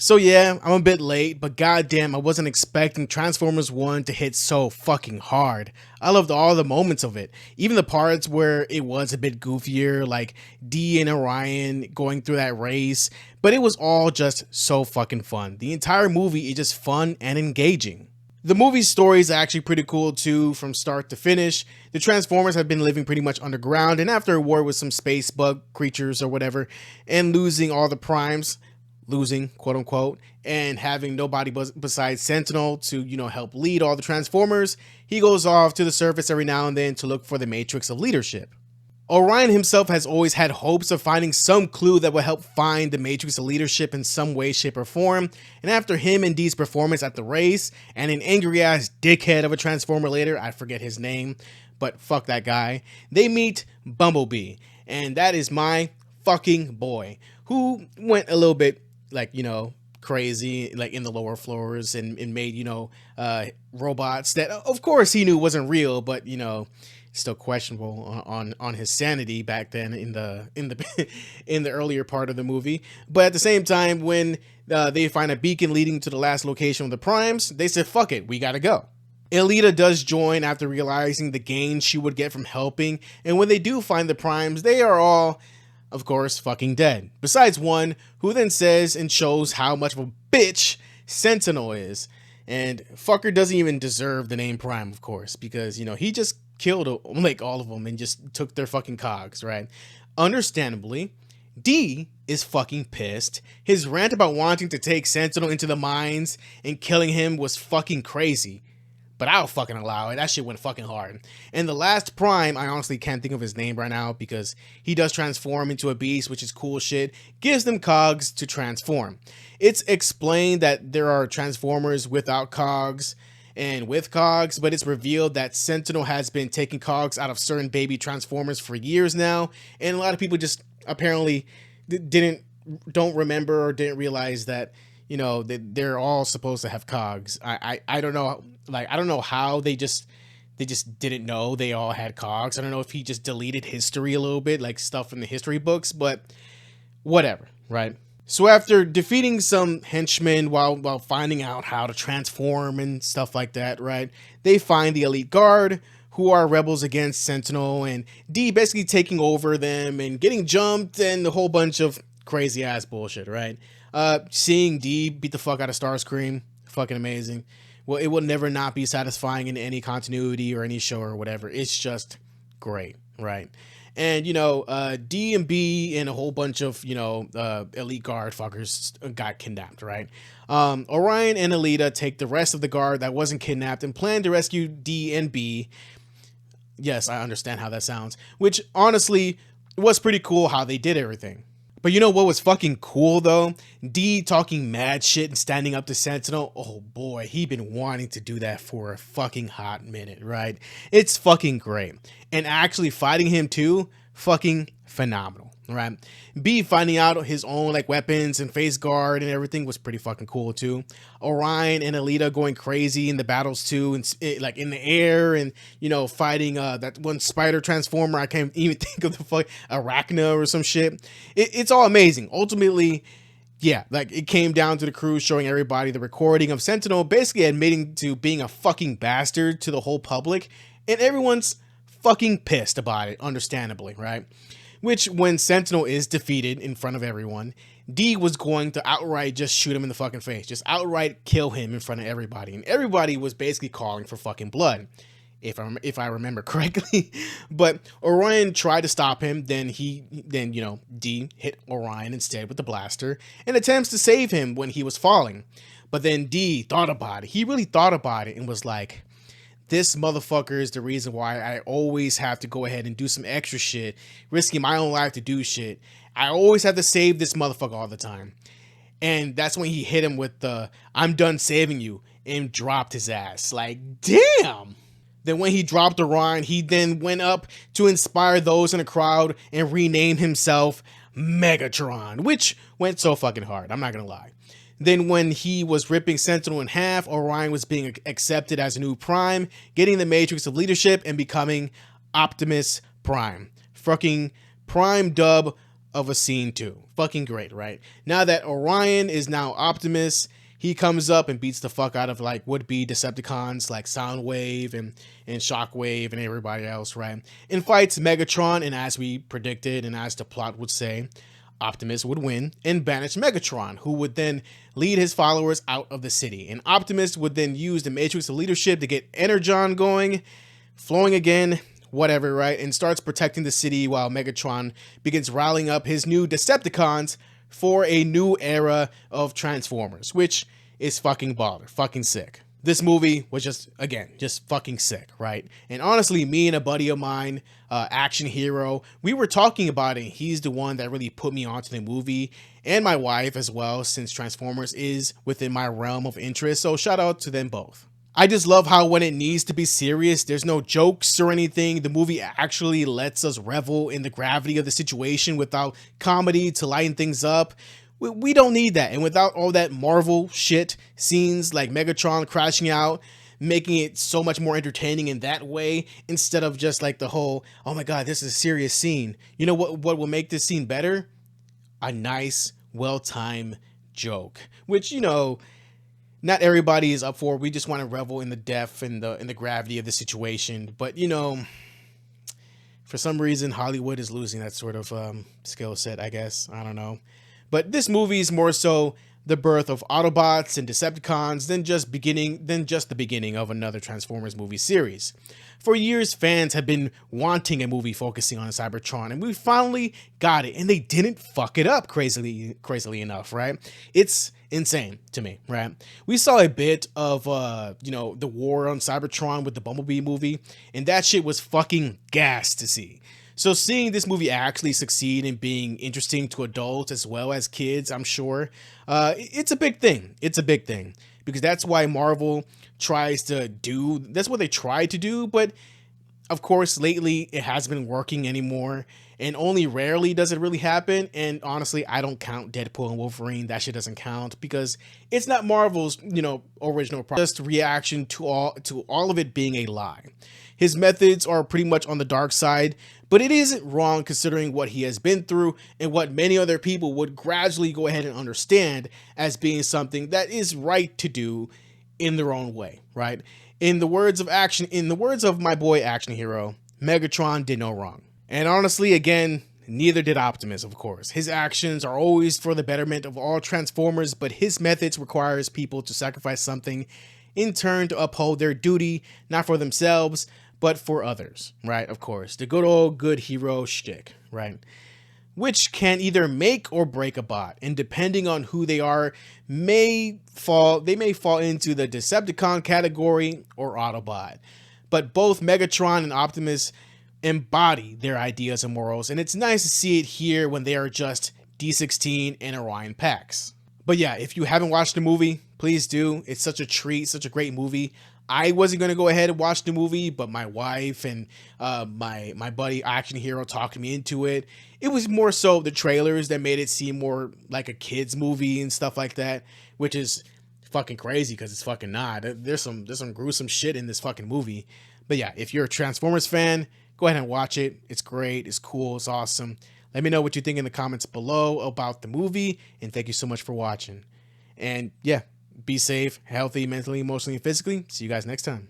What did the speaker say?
So yeah, I'm a bit late, but goddamn, I wasn't expecting Transformers 1 to hit so fucking hard. I loved all the moments of it, even the parts where it was a bit goofier, like Dee and Orion going through that race, but it was all just so fucking fun. The entire movie is just fun and engaging. The movie's story is actually pretty cool too, from start to finish. The Transformers have been living pretty much underground, and after a war with some space bug creatures or whatever, and losing all the primes, losing quote unquote, and having nobody besides Sentinel to, help lead all the Transformers, he goes off to the surface every now and then to look for the matrix of leadership. Orion himself has always had hopes of finding some clue that will help find the matrix of leadership in some way, shape, or form, and after him and Dee's performance at the race, and an angry ass dickhead of a Transformer later, I forget his name, but fuck that guy, they meet Bumblebee, and that is my fucking boy, who went a little bit crazy, like in the lower floors, and made, robots that of course he knew wasn't real, but still questionable on his sanity back then in the in the earlier part of the movie. But at the same time, when they find a beacon leading to the last location of the primes, they said, fuck it, we gotta go. Alita does join after realizing the gain she would get from helping, and when they do find the primes, they are all, of course, fucking dead. Besides one, who then says and shows how much of a bitch Sentinel is. And fucker doesn't even deserve the name Prime, of course, because, he just killed all of them and just took their fucking cogs, right? Understandably, D is fucking pissed. His rant about wanting to take Sentinel into the mines and killing him was fucking crazy. But I'll fucking allow it. That shit went fucking hard. And the last Prime, I honestly can't think of his name right now because he does transform into a beast, which is cool shit, gives them cogs to transform. It's explained that there are Transformers without cogs and with cogs, but it's revealed that Sentinel has been taking cogs out of certain baby Transformers for years now, and a lot of people just apparently don't remember or didn't realize that that they're all supposed to have cogs. I don't know, I don't know how they just didn't know they all had cogs. I don't know if he just deleted history a little bit, like stuff in the history books, but whatever, right? So after defeating some henchmen while finding out how to transform and stuff like that, right, they find the elite guard, who are rebels against Sentinel, and D basically taking over them and getting jumped and a whole bunch of crazy ass bullshit, right? Seeing D beat the fuck out of Starscream, fucking amazing. Well, it will never not be satisfying in any continuity or any show or whatever. It's just great, right? And, D and B and a whole bunch of, elite guard fuckers got kidnapped, right? Orion and Alita take the rest of the guard that wasn't kidnapped and plan to rescue D and B. Yes, I understand how that sounds. Which, honestly, was pretty cool how they did everything. But you know what was fucking cool, though? D talking mad shit and standing up to Sentinel. Oh boy, he been wanting to do that for a fucking hot minute, right? It's fucking great. And actually fighting him too, fucking phenomenal, right? B finding out his own weapons and face guard and everything was pretty fucking cool too. Orion and Alita going crazy in the battles too, and in the air, and fighting that one spider transformer. I can't even think of the fuck Arachna or some shit. It's all amazing. Ultimately, yeah, it came down to the crew showing everybody the recording of Sentinel basically admitting to being a fucking bastard to the whole public, and everyone's fucking pissed about it, understandably, right? Which, when Sentinel is defeated in front of everyone, D was going to outright just shoot him in the fucking face. Just outright kill him in front of everybody. And everybody was basically calling for fucking blood, if I remember correctly. But Orion tried to stop him. Then D hit Orion instead with the blaster and attempts to save him when he was falling. But then D thought about it. He really thought about it and was like, this motherfucker is the reason why I always have to go ahead and do some extra shit, risking my own life to do shit. I always have to save this motherfucker all the time. And that's when he hit him with the, I'm done saving you, and dropped his ass. Damn! Then when he dropped Orion, he then went up to inspire those in the crowd and rename himself Megatron, which went so fucking hard, I'm not gonna lie. Then when he was ripping Sentinel in half, Orion was being accepted as a new Prime, getting the Matrix of Leadership and becoming Optimus Prime. Fucking Prime dub of a scene too. Fucking great, right? Now that Orion is now Optimus, he comes up and beats the fuck out of like would-be Decepticons like Soundwave and Shockwave and everybody else, right? And fights Megatron, and as we predicted and as the plot would say, Optimus would win and banish Megatron, who would then lead his followers out of the city. And Optimus would then use the Matrix of Leadership to get Energon going, flowing again, whatever, right? And starts protecting the city while Megatron begins rallying up his new Decepticons for a new era of Transformers, which is fucking baller, fucking sick. This movie was just, again, just fucking sick, right? And honestly, me and a buddy of mine, Action Hero, we were talking about it. He's the one that really put me onto the movie, and my wife as well, since Transformers is within my realm of interest. So shout out to them both. I just love how when it needs to be serious, there's no jokes or anything. The movie actually lets us revel in the gravity of the situation without comedy to lighten things up. We don't need that. And without all that Marvel shit, scenes like Megatron crashing out, making it so much more entertaining in that way, instead of just like the whole, oh my God, this is a serious scene. You know what will make this scene better? A nice, well-timed joke, which, you know, not everybody is up for. We just want to revel in the depth and the gravity of the situation. But, you know, for some reason, Hollywood is losing that sort of skill set, I guess. I don't know. But this movie is more so the birth of Autobots and Decepticons than just the beginning of another Transformers movie series. For years, fans have been wanting a movie focusing on Cybertron, and we finally got it, and they didn't fuck it up crazily enough, right? It's insane to me, right? We saw a bit of you know, the war on Cybertron with the Bumblebee movie, and that shit was fucking gas to see. So seeing this movie actually succeed in being interesting to adults as well as kids, I'm sure, it's a big thing. It's a big thing because that's why Marvel that's what they try to do. But of course, lately it hasn't been working anymore, and only rarely does it really happen. And honestly, I don't count Deadpool and Wolverine. That shit doesn't count because it's not Marvel's, you know, original product. Just reaction to all of it being a lie. His methods are pretty much on the dark side, but it isn't wrong considering what he has been through and what many other people would gradually go ahead and understand as being something that is right to do in their own way, right? In the words of my boy Action Hero, Megatron did no wrong. And honestly, again, neither did Optimus, of course. His actions are always for the betterment of all Transformers, but his methods requires people to sacrifice something in turn to uphold their duty, not for themselves, but for others, right? Of course, the good old good hero shtick, right? Which can either make or break a bot, and depending on who they are, they may fall into the Decepticon category or Autobot. But both Megatron and Optimus embody their ideas and morals, and it's nice to see it here when they are just D16 and Orion packs. But yeah, if you haven't watched the movie, please do. It's such a treat, such a great movie. I wasn't going to go ahead and watch the movie, but my wife and my buddy Action Hero talked me into it. It was more so the trailers that made it seem more like a kid's movie and stuff like that, which is fucking crazy because it's fucking not. There's some gruesome shit in this fucking movie. But yeah, if you're a Transformers fan, go ahead and watch it. It's great. It's cool. It's awesome. Let me know what you think in the comments below about the movie, and thank you so much for watching. And yeah, be safe, healthy, mentally, emotionally, and physically. See you guys next time.